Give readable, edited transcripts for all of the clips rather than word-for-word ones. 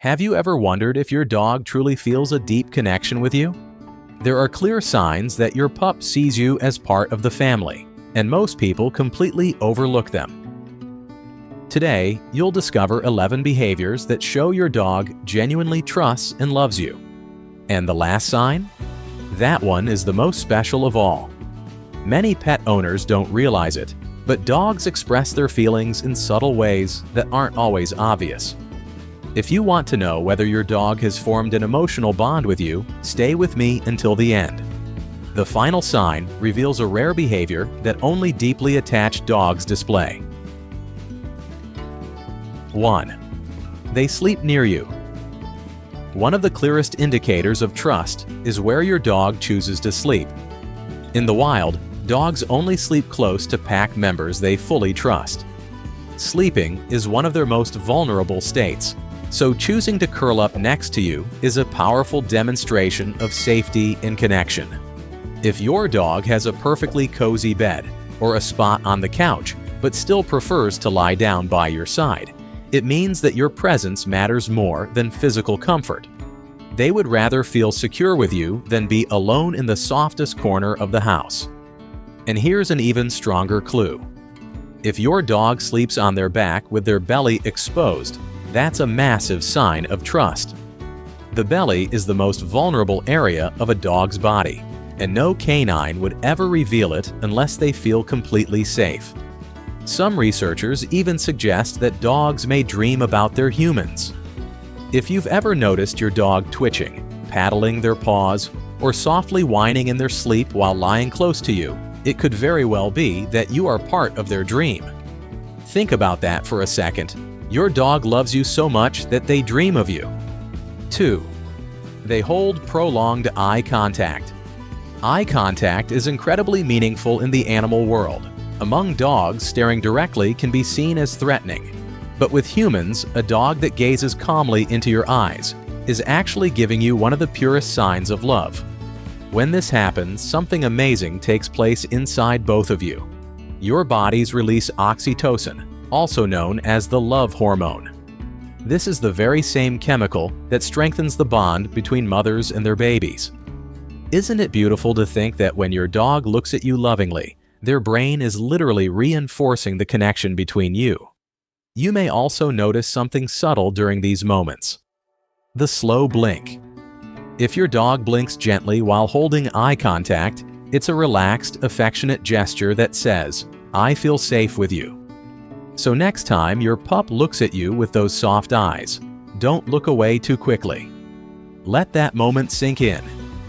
Have you ever wondered if your dog truly feels a deep connection with you? There are clear signs that your pup sees you as part of the family, and most people completely overlook them. Today, you'll discover 11 behaviors that show your dog genuinely trusts and loves you. And the last sign? That one is the most special of all. Many pet owners don't realize it, but dogs express their feelings in subtle ways that aren't always obvious. If you want to know whether your dog has formed an emotional bond with you, stay with me until the end. The final sign reveals a rare behavior that only deeply attached dogs display. 1. They sleep near you. One of the clearest indicators of trust is where your dog chooses to sleep. In the wild, dogs only sleep close to pack members they fully trust. Sleeping is one of their most vulnerable states, so choosing to curl up next to you is a powerful demonstration of safety and connection. If your dog has a perfectly cozy bed or a spot on the couch, but still prefers to lie down by your side, it means that your presence matters more than physical comfort. They would rather feel secure with you than be alone in the softest corner of the house. And here's an even stronger clue. If your dog sleeps on their back with their belly exposed, that's a massive sign of trust. The belly is the most vulnerable area of a dog's body, and no canine would ever reveal it unless they feel completely safe. Some researchers even suggest that dogs may dream about their humans. If you've ever noticed your dog twitching, paddling their paws, or softly whining in their sleep while lying close to you, it could very well be that you are part of their dream. Think about that for a second. Your dog loves you so much that they dream of you. 2. They hold prolonged eye contact. Eye contact is incredibly meaningful in the animal world. Among dogs, staring directly can be seen as threatening. But with humans, a dog that gazes calmly into your eyes is actually giving you one of the purest signs of love. When this happens, something amazing takes place inside both of you. Your bodies release oxytocin, also known as the love hormone. This is the very same chemical that strengthens the bond between mothers and their babies. Isn't it beautiful to think that when your dog looks at you lovingly, their brain is literally reinforcing the connection between you? You may also notice something subtle during these moments. The slow blink. If your dog blinks gently while holding eye contact, it's a relaxed, affectionate gesture that says, "I feel safe with you." So next time your pup looks at you with those soft eyes, don't look away too quickly. Let that moment sink in.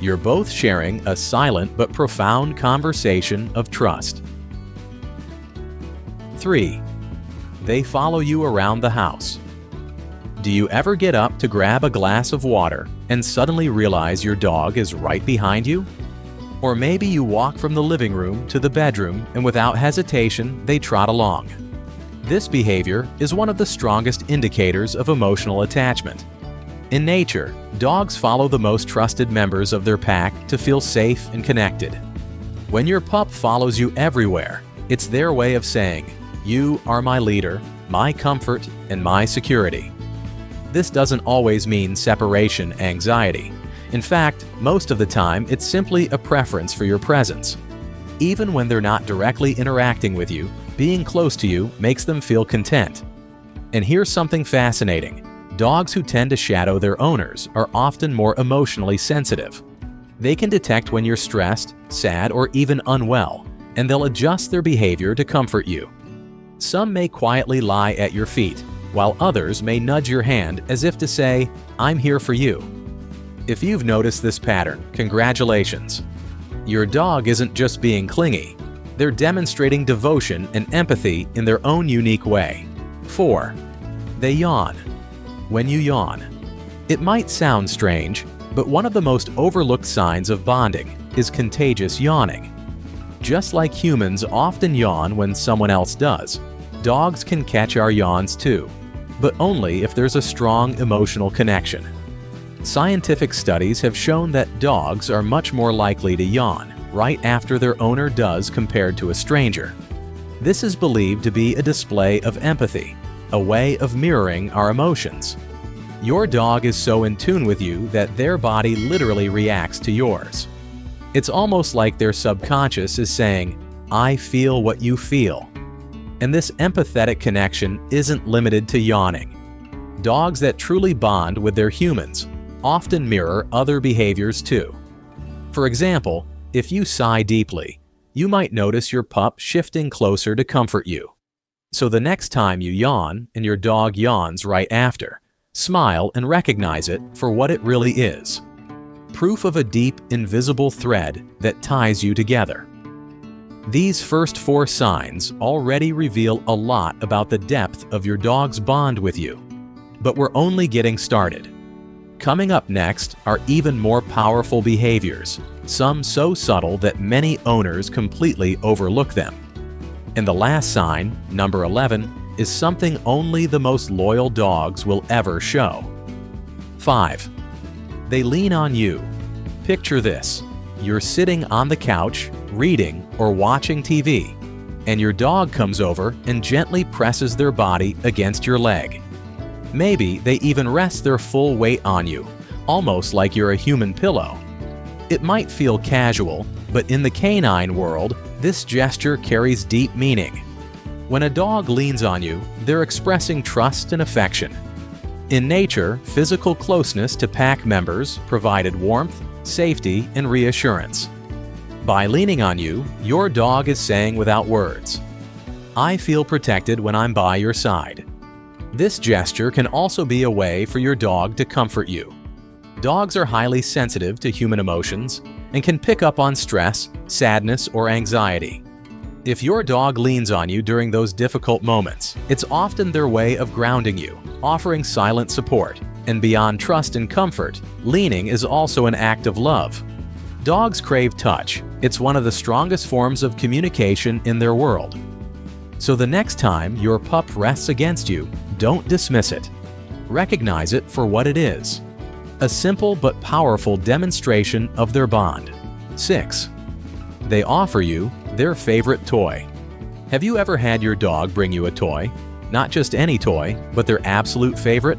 You're both sharing a silent but profound conversation of trust. 3. They follow you around the house. Do you ever get up to grab a glass of water and suddenly realize your dog is right behind you? Or maybe you walk from the living room to the bedroom and without hesitation they trot along. This behavior is one of the strongest indicators of emotional attachment. In nature, dogs follow the most trusted members of their pack to feel safe and connected. When your pup follows you everywhere, it's their way of saying, "You are my leader, my comfort, and my security." This doesn't always mean separation anxiety. In fact, most of the time it's simply a preference for your presence. Even when they're not directly interacting with you, being close to you makes them feel content. And here's something fascinating. Dogs who tend to shadow their owners are often more emotionally sensitive. They can detect when you're stressed, sad, or even unwell, and they'll adjust their behavior to comfort you. Some may quietly lie at your feet, while others may nudge your hand as if to say, "I'm here for you." If you've noticed this pattern, congratulations. Your dog isn't just being clingy. They're demonstrating devotion and empathy in their own unique way. 4. They yawn. When you yawn. It might sound strange, but one of the most overlooked signs of bonding is contagious yawning. Just like humans often yawn when someone else does, dogs can catch our yawns too, but only if there's a strong emotional connection. Scientific studies have shown that dogs are much more likely to yawn right after their owner does compared to a stranger. This is believed to be a display of empathy, a way of mirroring our emotions. Your dog is so in tune with you that their body literally reacts to yours. It's almost like their subconscious is saying, "I feel what you feel." And this empathetic connection isn't limited to yawning. Dogs that truly bond with their humans often mirror other behaviors too. For example, if you sigh deeply, you might notice your pup shifting closer to comfort you. So the next time you yawn and your dog yawns right after, smile and recognize it for what it really is. Proof of a deep, invisible thread that ties you together. These first 4 signs already reveal a lot about the depth of your dog's bond with you. But we're only getting started. Coming up next are even more powerful behaviors, some so subtle that many owners completely overlook them. And the last sign, number 11, is something only the most loyal dogs will ever show. 5. They lean on you. Picture this. You're sitting on the couch, reading or watching TV, and your dog comes over and gently presses their body against your leg. Maybe they even rest their full weight on you, almost like you're a human pillow. It might feel casual, but in the canine world, this gesture carries deep meaning. When a dog leans on you, they're expressing trust and affection. In nature, physical closeness to pack members provided warmth, safety, and reassurance. By leaning on you, your dog is saying without words, "I feel protected when I'm by your side." This gesture can also be a way for your dog to comfort you. Dogs are highly sensitive to human emotions and can pick up on stress, sadness, or anxiety. If your dog leans on you during those difficult moments, it's often their way of grounding you, offering silent support. And beyond trust and comfort, leaning is also an act of love. Dogs crave touch. It's one of the strongest forms of communication in their world. So the next time your pup rests against you, don't dismiss it. Recognize it for what it is. A simple but powerful demonstration of their bond. 6. They offer you their favorite toy. Have you ever had your dog bring you a toy? Not just any toy, but their absolute favorite?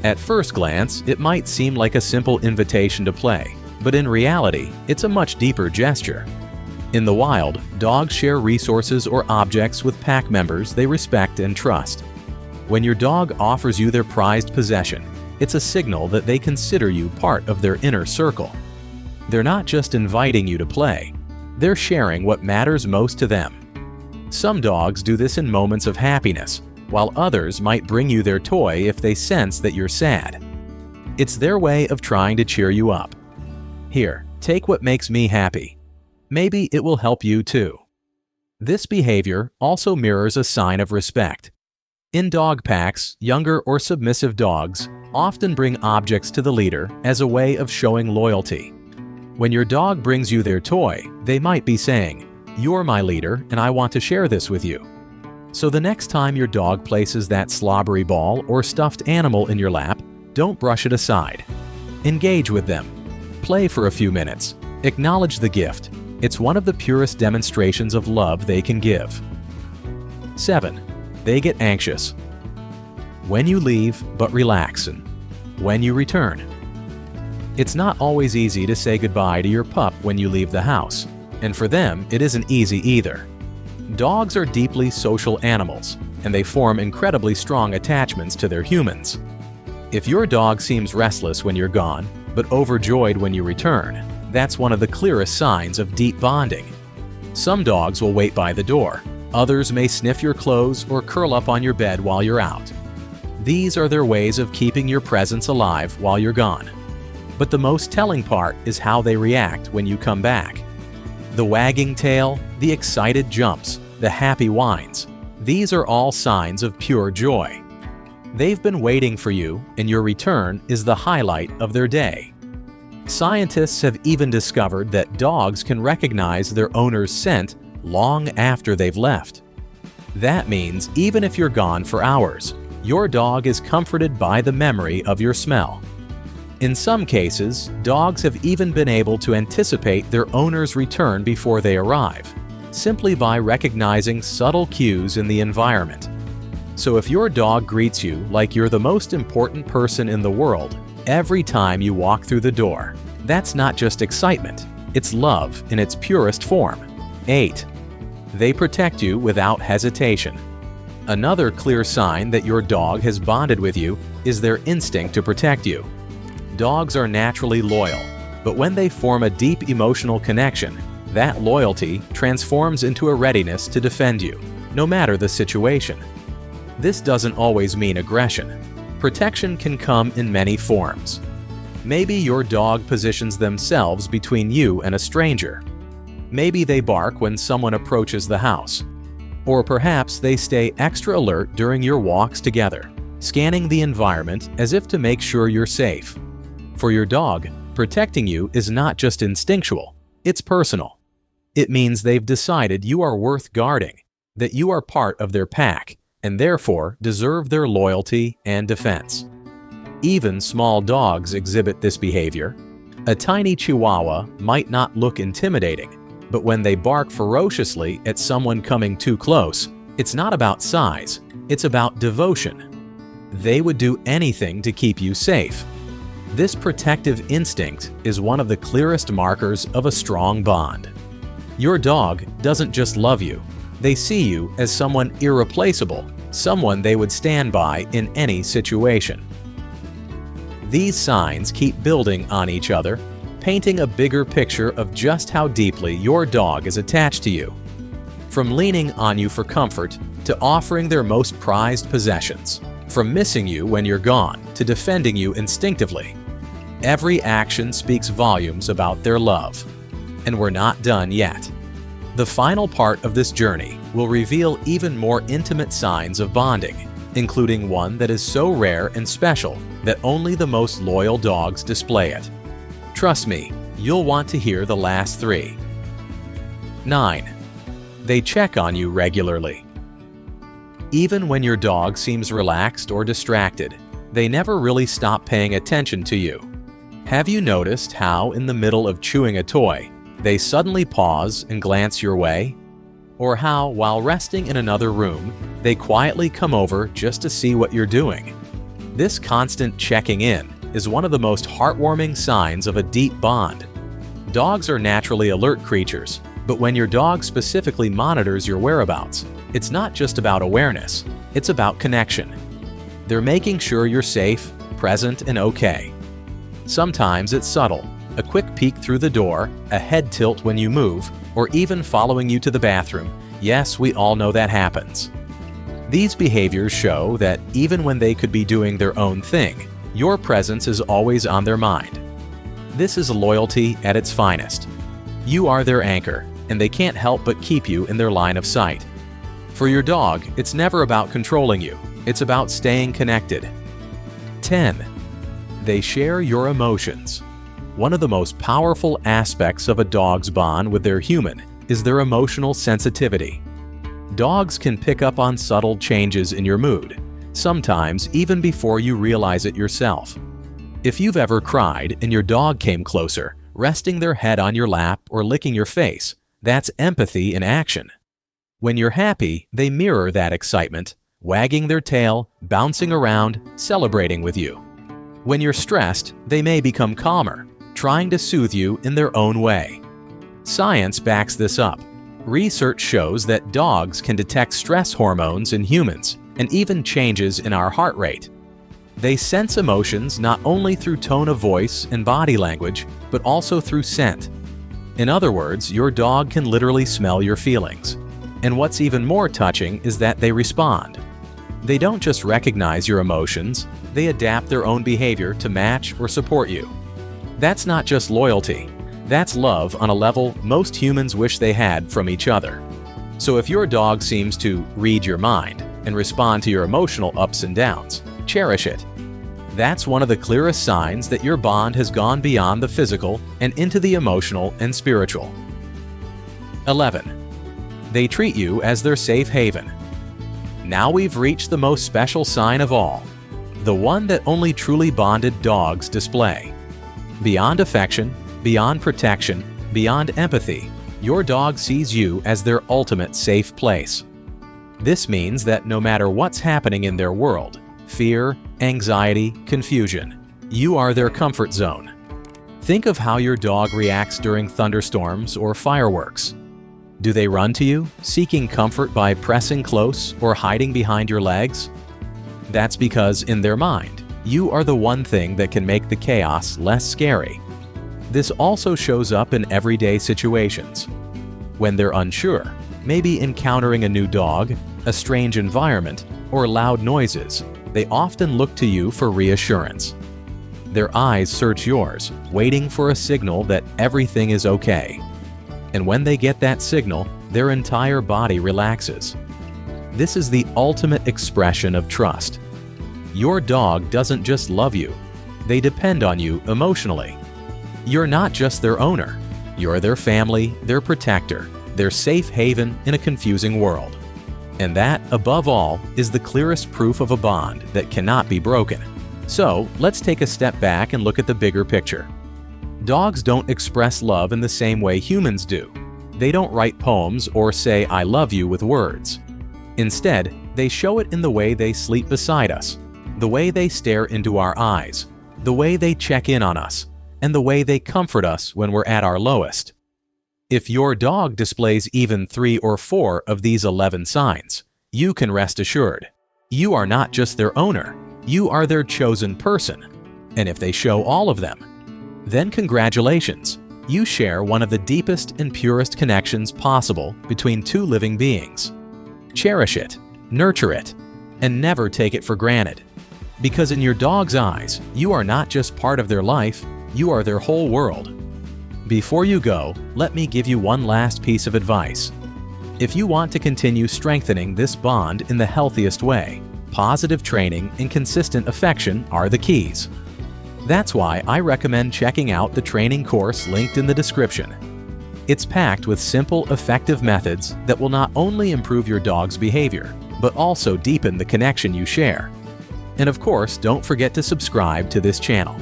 At first glance, it might seem like a simple invitation to play, but in reality, it's a much deeper gesture. In the wild, dogs share resources or objects with pack members they respect and trust. When your dog offers you their prized possession, it's a signal that they consider you part of their inner circle. They're not just inviting you to play, they're sharing what matters most to them. Some dogs do this in moments of happiness, while others might bring you their toy if they sense that you're sad. It's their way of trying to cheer you up. Here, take what makes me happy. Maybe it will help you too. This behavior also mirrors a sign of respect. In dog packs, younger or submissive dogs often bring objects to the leader as a way of showing loyalty. When your dog brings you their toy, they might be saying, "You're my leader and I want to share this with you." So the next time your dog places that slobbery ball or stuffed animal in your lap, don't brush it aside. Engage with them. Play for a few minutes. Acknowledge the gift. It's one of the purest demonstrations of love they can give. 7. They get anxious. When you leave, but relax, and when you return. It's not always easy to say goodbye to your pup when you leave the house, and for them, it isn't easy either. Dogs are deeply social animals, and they form incredibly strong attachments to their humans. If your dog seems restless when you're gone, but overjoyed when you return, that's one of the clearest signs of deep bonding. Some dogs will wait by the door. Others may sniff your clothes or curl up on your bed while you're out. These are their ways of keeping your presence alive while you're gone. But the most telling part is how they react when you come back. The wagging tail, the excited jumps, the happy whines. These are all signs of pure joy. They've been waiting for you, and your return is the highlight of their day. Scientists have even discovered that dogs can recognize their owner's scent long after they've left. That means even if you're gone for hours, your dog is comforted by the memory of your smell. In some cases, dogs have even been able to anticipate their owner's return before they arrive, simply by recognizing subtle cues in the environment. So if your dog greets you like you're the most important person in the world every time you walk through the door, that's not just excitement, it's love in its purest form. 8. They protect you without hesitation. Another clear sign that your dog has bonded with you is their instinct to protect you. Dogs are naturally loyal, but when they form a deep emotional connection, that loyalty transforms into a readiness to defend you, no matter the situation. This doesn't always mean aggression. Protection can come in many forms. Maybe your dog positions themselves between you and a stranger. Maybe they bark when someone approaches the house. Or perhaps they stay extra alert during your walks together, scanning the environment as if to make sure you're safe. For your dog, protecting you is not just instinctual, it's personal. It means they've decided you are worth guarding, that you are part of their pack, and therefore deserve their loyalty and defense. Even small dogs exhibit this behavior. A tiny Chihuahua might not look intimidating, but when they bark ferociously at someone coming too close, it's not about size, it's about devotion. They would do anything to keep you safe. This protective instinct is one of the clearest markers of a strong bond. Your dog doesn't just love you, they see you as someone irreplaceable, someone they would stand by in any situation. These signs keep building on each other, painting a bigger picture of just how deeply your dog is attached to you. From leaning on you for comfort to offering their most prized possessions, from missing you when you're gone to defending you instinctively. Every action speaks volumes about their love. And we're not done yet. The final part of this journey will reveal even more intimate signs of bonding, including one that is so rare and special that only the most loyal dogs display it. Trust me, you'll want to hear the last 3. 9. They check on you regularly. Even when your dog seems relaxed or distracted, they never really stop paying attention to you. Have you noticed how, in the middle of chewing a toy, they suddenly pause and glance your way? Or how, while resting in another room, they quietly come over just to see what you're doing? This constant checking in is one of the most heartwarming signs of a deep bond. Dogs are naturally alert creatures, but when your dog specifically monitors your whereabouts, it's not just about awareness, it's about connection. They're making sure you're safe, present, and okay. Sometimes it's subtle, a quick peek through the door, a head tilt when you move, or even following you to the bathroom. Yes, we all know that happens. These behaviors show that even when they could be doing their own thing, your presence is always on their mind. This is loyalty at its finest. You are their anchor, and they can't help but keep you in their line of sight. For your dog, it's never about controlling you, it's about staying connected. 10. They share your emotions. One of the most powerful aspects of a dog's bond with their human is their emotional sensitivity. Dogs can pick up on subtle changes in your mood, sometimes even before you realize it yourself. If you've ever cried and your dog came closer, resting their head on your lap or licking your face, that's empathy in action. When you're happy, they mirror that excitement, wagging their tail, bouncing around, celebrating with you. When you're stressed, they may become calmer, trying to soothe you in their own way. Science backs this up. Research shows that dogs can detect stress hormones in humans and even changes in our heart rate. They sense emotions not only through tone of voice and body language, but also through scent. In other words, your dog can literally smell your feelings. And what's even more touching is that they respond. They don't just recognize your emotions, they adapt their own behavior to match or support you. That's not just loyalty, that's love on a level most humans wish they had from each other. So if your dog seems to read your mind and respond to your emotional ups and downs, cherish it. That's one of the clearest signs that your bond has gone beyond the physical and into the emotional and spiritual. 11. They treat you as their safe haven. Now we've reached the most special sign of all, the one that only truly bonded dogs display. Beyond affection, beyond protection, beyond empathy, your dog sees you as their ultimate safe place. This means that no matter what's happening in their world, fear, anxiety, confusion, you are their comfort zone. Think of how your dog reacts during thunderstorms or fireworks. Do they run to you, seeking comfort by pressing close or hiding behind your legs? That's because in their mind, you are the one thing that can make the chaos less scary. This also shows up in everyday situations. When they're unsure, maybe encountering a new dog, a strange environment, or loud noises, they often look to you for reassurance. Their eyes search yours, waiting for a signal that everything is okay. And when they get that signal, their entire body relaxes. This is the ultimate expression of trust. Your dog doesn't just love you, they depend on you emotionally. You're not just their owner, you're their family, their protector, their safe haven in a confusing world. And that, above all, is the clearest proof of a bond that cannot be broken. So, let's take a step back and look at the bigger picture. Dogs don't express love in the same way humans do. They don't write poems or say "I love you" with words. Instead, they show it in the way they sleep beside us, the way they stare into our eyes, the way they check in on us, and the way they comfort us when we're at our lowest. If your dog displays even 3 or 4 of these 11 signs, you can rest assured. You are not just their owner, you are their chosen person. And if they show all of them, then congratulations, you share one of the deepest and purest connections possible between two living beings. Cherish it, nurture it, and never take it for granted. Because in your dog's eyes, you are not just part of their life, you are their whole world. Before you go, let me give you one last piece of advice. If you want to continue strengthening this bond in the healthiest way, positive training and consistent affection are the keys. That's why I recommend checking out the training course linked in the description. It's packed with simple, effective methods that will not only improve your dog's behavior, but also deepen the connection you share. And of course, don't forget to subscribe to this channel.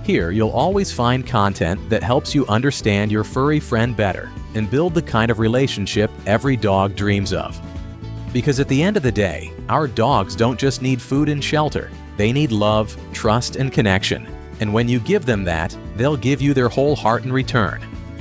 Here, you'll always find content that helps you understand your furry friend better and build the kind of relationship every dog dreams of. Because at the end of the day, our dogs don't just need food and shelter. They need love, trust, and connection. And when you give them that, they'll give you their whole heart in return.